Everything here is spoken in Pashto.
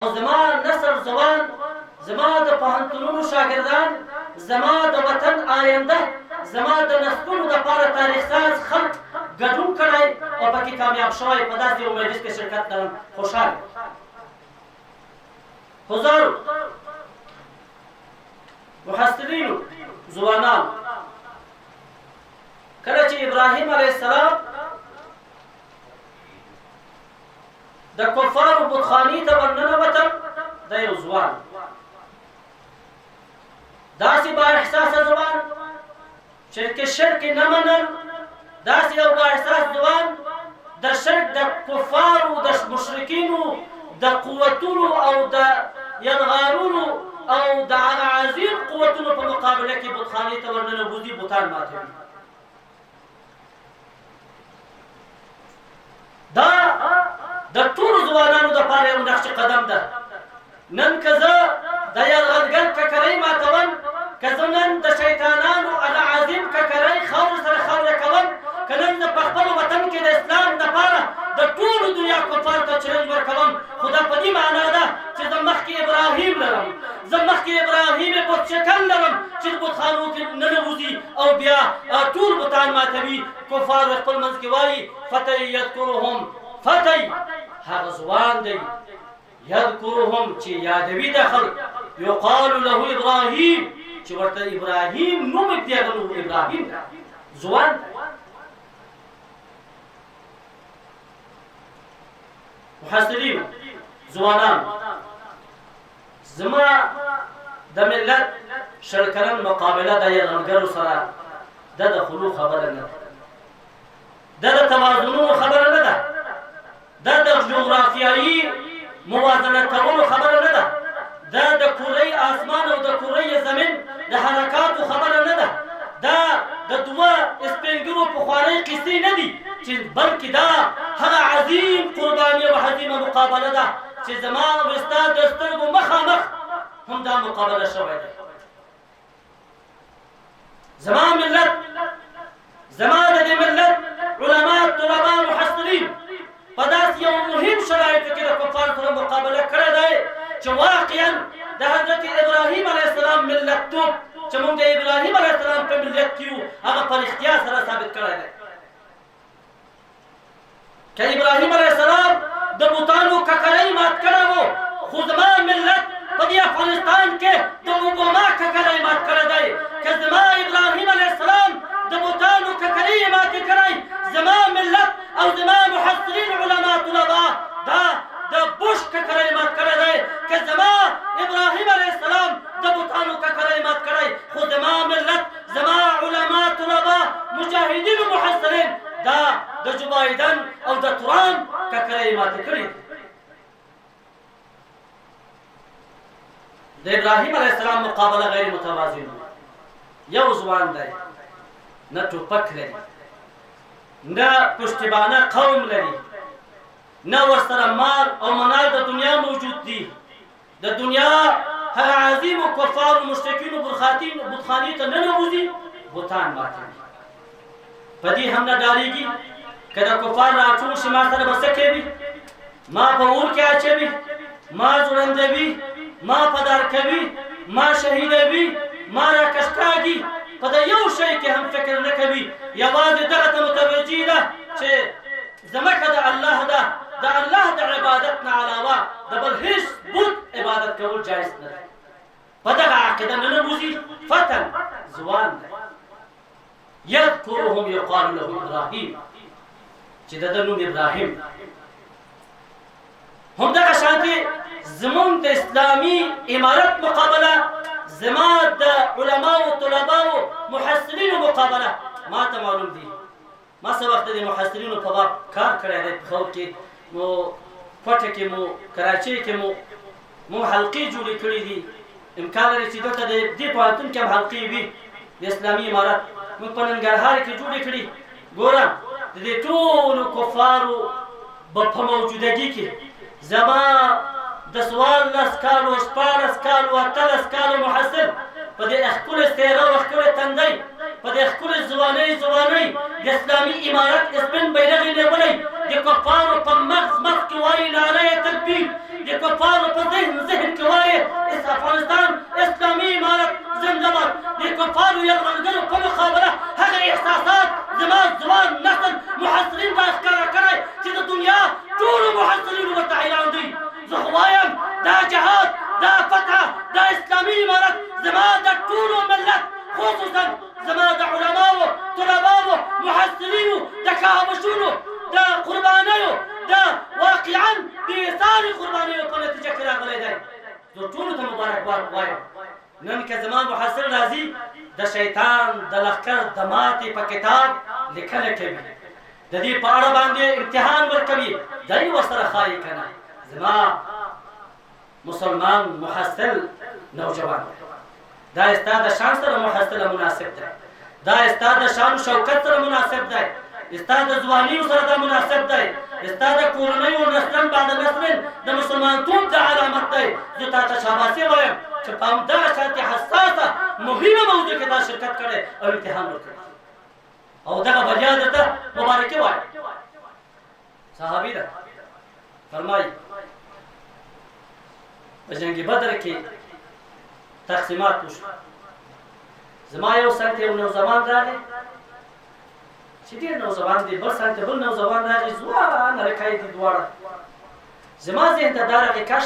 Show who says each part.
Speaker 1: زما نسل ځوان، زما د پوهنتونونو شاګردان، زما د وطن آینده، زما د نسلونو دپاره تاریخ ساز خلق ګډون کړی او پکې کامیاب شوی. په داسې یو مجلس کې شرکت لرم، خوشحال حضارو محصلینو ځوانان. کله چې ابراهیم علیه السلام د کفارو بتخانې ته ورننوتل، د یو ځوان داسې با احساسه ځوان چې شرک نه منل، داسې یو با احساس ځوان د شرک د کفارو د مشرکینو د قوتونو او د یلغارونو او د هغه عظیم قوتونو په مقابله کې بتخانې ته ورننوځي، بتان ماتوي. دا د ټولو ځوانانو دپاره یو نقش قدم ده. نن که زه د یرغلګر ککرۍ ماتوم، که زه نن د شیطانانو هغه عظیم ککرۍ خاورو سره خاوره کوم، که نن زه په خپل وطن کې د اسلام دپاره د ټولو دنیا کفارو ته چلنج ورکوم، خو دا په دې معنا ده چې زه مخکې ابراهیم لرم، زه مخکې ابراهیم بت شکل لرم چې د بتخانو کې ننوځي او بیا ټول بتان ماتوي. کفار خپل منځ کې وایي فتى یذکرهم، فتى هغه ځوان دی، یذکرهم چې یادوي د خلق، یقال له ابراهیم چې ورته ابراهیم نوم یې هغه نوم ابراهیم ځوان. محصلینو ځوانان، زما د ملت شل کلن مقابله د یرغلګرو سره دا د خلو خبره نه ده، دا د توازنونو خبره نه ده، دا د جغرافیایي موازنه کولو خبره نه ده، دا د کورې آسمان او د کورې زمین د حرکاتو خبره نه ده، دا د دوه سپینګرو پخوانۍ قصې نه دي، چې بلکې دا هغه عظیم قرباني او عظیمه مقابله ده چې زما او ستا د سترګو مخامخ هم دا مقابله شوې ده. زما ملت، زما د دې ملت علما، طلبا، محصلین په داسې یو مهم شرایطو کې د کفارو سره مقابله کړې ده چې واقعا د حضرت ابراهیم علیه السلام ملتوب چې موږ د ابراهیم علیه السلام په ملت کې یو، هغه په رښتیا سره ثابت کړی دی. که ابراهیم علیه السلام د بوتانو ککرۍ مات کړی و، خو زما ملت په دې افغانستان کې د اوباما ککرۍ مات کړی دی. که زما ابراهیم علیه السلام د بوتانو ککرۍ ماتې کړی، زما ملت او زما محصلین علما طلبا دا د بوش ککرۍ مات کړی دی. که زما ابراهیم علیه السلام د بوتانو ککرۍ مات کړی، خو زما ملت، زما علما طلبا، مجاهدین و محصلین دا د جو بایدن او د ترام ککرۍ ماتې کړي. د ابراهیم علیه السلام مقابله غیر متوازنه، یو ځوان دی، نه ټوپک لري، نه پشتیبانه قوم لري، نه ورسره مال او منال د دنیا موجود دي. د دنیا هغه عظیم و کفارو مشرکینو بتخانې ته ننوځي، بتان ماتوي. په دې هم نه ډارېږي که د کفار راټول شي ما سره به څه کوي، ما په اور کې اچوي، ما ځوړندوي، ما پدار کوي، ما شهیدوي، ما راکش کاږي. په د یو شی کې هم فکر نه کوي، یوازې دغه ته متوجه ده چې ځمکه د الله ده، د الله د عبادت نه علاوه د بل هیڅ بت عبادت کول جایز نه ده. په دغه عقیده ننوځي، فتن ځوان دی، یذکرهم یقال له ابراهیم چې د ده نوم ابراهیم. همدغه شانتې زمونږ د اسلامي امارت مقابله، زما د علماو، طلباو، محصلینو مقابله ما ته معلوم دي. ما څه وخت د محصلینو په باب کار کړی دی، پېښور کې مو، کوټه کې مو، کراچۍ کې مو حلقې جوړې کړي دي. امکان لري چې دلته د دې پوهنتون کې هم حلقې وي د اسلامي امارت. موږ په ننګرهار کې جوړې کړي. ګوره د دې ټولو کفارو په موجودګي کې زما د 14 کالو، 14 کالو، 18 کالو محصل په دې ښکلې څېره او ښکلې تندی، په دې ښکلې ځوانۍ د اسلامي امارت سپین بیرغ یې نیولی، د کفارو په مغز کې وایي نعره تکبیر، د کفارو په ذهن کې وایي افغانستان اسلامي امارت زنده باد. د کفارو یرغلګرو په مقابله هغه احساسات زما ځوان نسل محصلین راښکاره کړی چې د دنیا ټولو محصلینو ورته حیران دي. زه خو وایم دا جهاد، دا فتحه، دا اسلامي امارت زما د ټولو ملت، خصوصا زما د علماو، طلباو، محصلینو، د کاهمشونو د قربانیو، د واقعا د ایثاري قربانیو په نتیجه کې راغلی دی. زه ټولو ته مبارکباد وایم. نن که زما محصل راځي د شیطان د لښکر د ماتې په کتاب لیکنه کوي، د دې په اړه باندې امتحان ورکوي، دی ورسره ښایي که نه. زما مسلمان محصل نوجوان دا ستا د شان سره محصله مناسب دی، دا ستا د شان و شوکت سره مناسب دی، ستا د ځوانیو سره دا مناسب دی، ستا د کورنیو نسلن بعد نسلن د مسلمانتوب د علامت دی. زه تا ته شاباسي وایم چې په همدغه شانتې حساسه مهمه موضوع کې دا شرکت کړی او امتحان ورکړی او دغه بریا درته مبارکي وایم. صحابي ده فرمایي په جنګ بدر کې تقسیمات وشو. زما یو سنت یو نوجوان راغی چې ډېر نوجوان دی، بل سنت بل نوجوان راغی، ځوان هلکۍ دي دواړه. زما ذهن ته دا راغی کاش